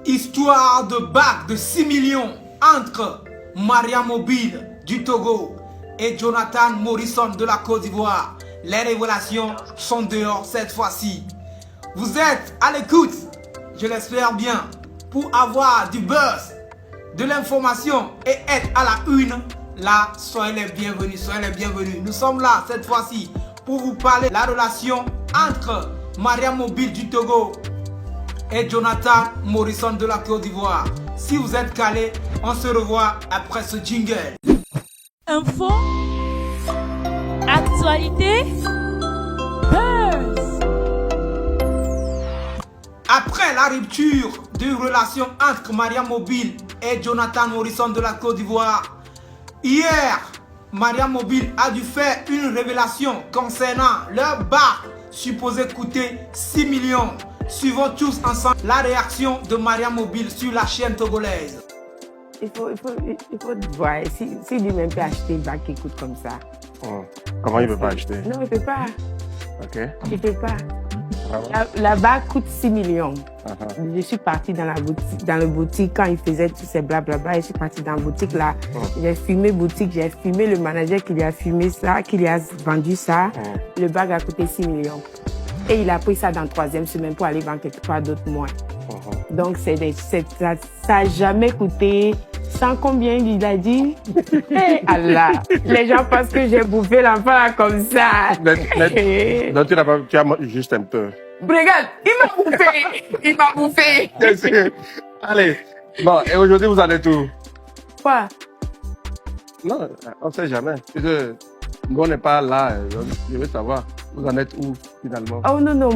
Histoire de bague de 6 millions entre Maria Mobile du Togo et Jonathan Morrison de la Côte d'Ivoire. Les révélations sont dehors cette fois-ci. Vous êtes à l'écoute, je l'espère bien, pour avoir du buzz, de l'information et être à la une. Là, soyez les bienvenus, soyez les bienvenus. Nous sommes là cette fois-ci pour vous parler de la relation entre Maria Mobile du Togo et Jonathan Morrison de la Côte d'Ivoire. Si vous êtes calés, on se revoit après ce jingle. Info, actualité, buzz. Après la rupture de relation entre Maria Mobile et Jonathan Morrison de la Côte d'Ivoire, hier, Maria Mobile a dû faire une révélation concernant leur bar supposé coûter 6 millions. Suivons tous ensemble la réaction de Maria Mobile sur la chaîne togolaise. Il faut voir si lui-même peut acheter une bague qui coûte comme ça. Comment il ne peut pas acheter? Non, il ne peut pas. Ok. Il ne peut pas. Bravo. La bague coûte 6 millions. Uh-huh. Je suis partie dans le boutique quand il faisait tous ces blablabla. Je suis partie dans la boutique là. J'ai filmé boutique, j'ai filmé le manager qui lui a filmé ça, qui lui a vendu ça. Le bague a coûté 6 millions. Et il a pris ça dans la 3e semaine pour aller vendre quelque part d'autre moins. Donc ça n'a jamais coûté 100 combien il a dit. Hey, Allah, les gens pensent que j'ai bouffé l'enfant là comme ça. Donc tu as juste un peu. Regarde, il m'a bouffé. Allez, bon, et aujourd'hui vous en êtes où? Quoi? Non, on ne sait jamais. Parce que nous on n'est pas là, je veux savoir, vous en êtes où finalement? Oh non,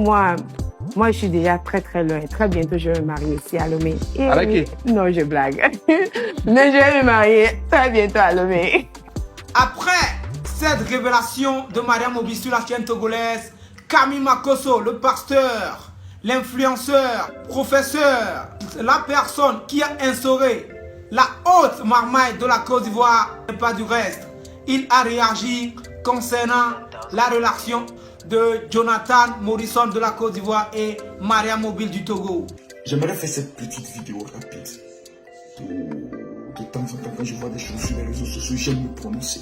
moi je suis déjà très loin. Très bientôt je vais me marier aussi à Lomé. Avec qui? Non, je blague. Mais je vais me marier très bientôt à Lomé. Après cette révélation de Maria Mobile sur la chaîne togolaise, Camille Makosso, le pasteur, l'influenceur, professeur, la personne qui a instauré la haute marmaille de la Côte d'Ivoire et pas du reste, il a réagi concernant la relation de Jonathan Morrison de la Côte d'Ivoire et Maria Mobile du Togo. J'aimerais faire cette petite vidéo rapide. De temps en temps, quand je vois des choses sur les réseaux sociaux, j'aime me prononcer.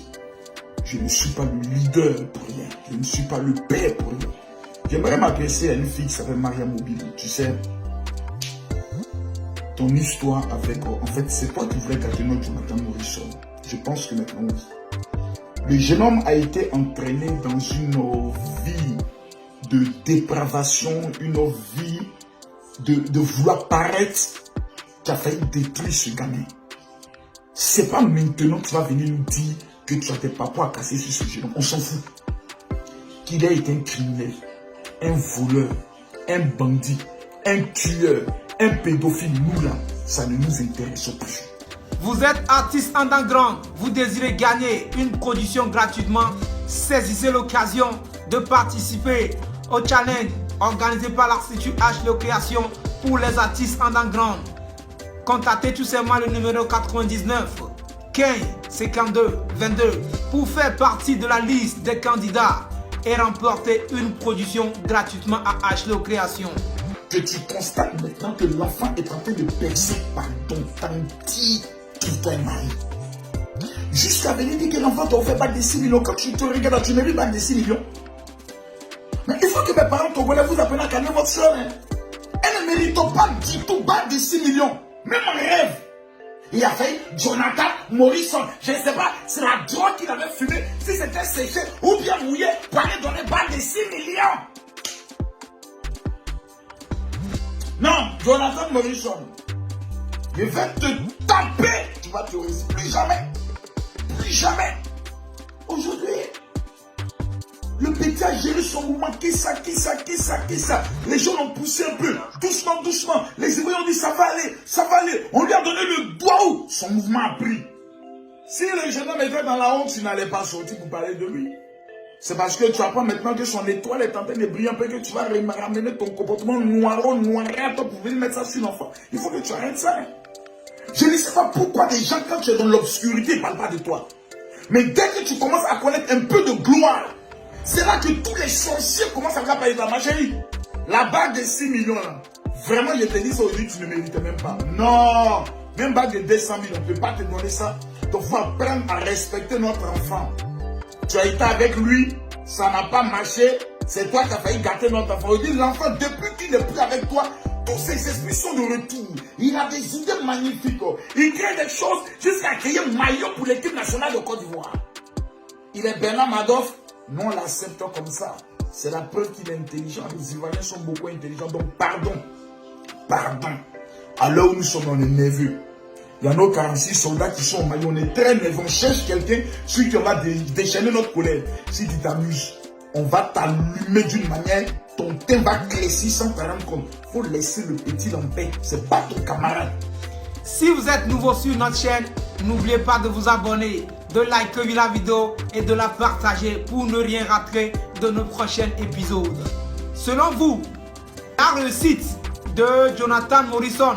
Je ne suis pas le leader pour rien. Je ne suis pas le père pour rien. J'aimerais m'adresser à une fille qui s'appelle Maria Mobile. Tu sais, ton histoire avec... En fait, c'est toi qui voulais cacher notre Jonathan Morrison. Je pense que maintenant, oui. Le jeune homme a été entraîné dans une vie de dépravation, une vie de vouloir paraître, qui a failli détruire ce gamin. C'est pas maintenant que tu vas venir nous dire que tu as tes papas à casser sur ce jeune homme. On s'en fout. Qu'il ait été un criminel, un voleur, un bandit, un tueur, un pédophile, nous là, ça ne nous intéresse plus. Vous êtes artiste underground, vous désirez gagner une production gratuitement, saisissez l'occasion de participer au challenge organisé par l'Institut H Création pour les artistes underground. Contactez tout simplement le numéro 99 15 52 22 pour faire partie de la liste des candidats et remporter une production gratuitement à H Création. Que tu constates maintenant que l'enfant est en train de percer par ton tanti. Putain, mari. Jusqu'à venir dire que l'enfant t'a offert pas de 6 millions. Quand tu te regardes, tu mérites pas de 6 millions. Mais il faut que mes parents togolais vous apprennent à calmer votre soeur. Hein. Elle ne mérite pas du tout pas de 6 millions. Même en rêve. Il a fait Jonathan Morrison. Je ne sais pas, c'est la drogue qu'il avait fumé. Si c'était séché ou bien mouillé, parlait donner pas de 6 millions. Non, Jonathan Morrison. Je vais te taper. Tu vas te réussir. Plus jamais. Plus jamais. Aujourd'hui, le petit a géré son mouvement. Qui ça. Les gens l'ont poussé un peu. Doucement. Les Ivoiriens ont dit ça va aller. On lui a donné le doigt où son mouvement a pris. Si le jeune homme était dans la honte, tu n'allais pas sortir pour parler de lui. C'est parce que tu apprends maintenant que son étoile est en train de briller un peu que tu vas ramener ton comportement noirâtre pour venir mettre ça sur l'enfant. Il faut que tu arrêtes ça. Hein. Je ne sais pas pourquoi des gens, quand tu es dans l'obscurité, ne parlent pas de toi. Mais dès que tu commences à connaître un peu de gloire, c'est là que tous les sorciers commencent à parler de ma chérie. La bague de 6 millions, là, Vraiment, je te dis ça aujourd'hui, tu ne mérites même pas. Non, même pas de 200 000, on ne peut pas te donner ça. Donc, il faut apprendre à respecter notre enfant. Tu as été avec lui, ça n'a pas marché, c'est toi qui as failli gâter notre enfant. Aujourd'hui, l'enfant, depuis qu'il n'est plus avec toi, tous ses esprits sont de retour. Il a des idées magnifiques. Il crée des choses jusqu'à créer un maillot pour l'équipe nationale de Côte d'Ivoire. Il est Bernard Madoff, nous on l'accepte comme ça. C'est la preuve qu'il est intelligent. Les Ivoiriens sont beaucoup intelligents. Donc pardon. Pardon. À l'heure où nous sommes, on est nerveux. Il y a nos 46 soldats qui sont au maillot. On est très nerveux. On cherche quelqu'un sur qui on va déchaîner notre colère. Si tu t'amuses, on va t'allumer d'une manière. Ton teint va clécir sans te rendre compte. Il faut laisser le petit en paix. C'est pas ton camarade. Si vous êtes nouveau sur notre chaîne, n'oubliez pas de vous abonner, de liker la vidéo et de la partager pour ne rien rater de nos prochains épisodes. Selon vous, la réussite de Jonathan Morrison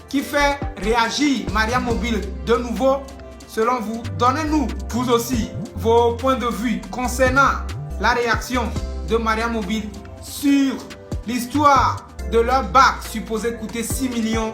qui fait réagir Maria Mobile de nouveau, selon vous, donnez-nous vous aussi vos points de vue concernant la réaction de Maria Mobile sur l'histoire de leur bac supposé coûter 6 millions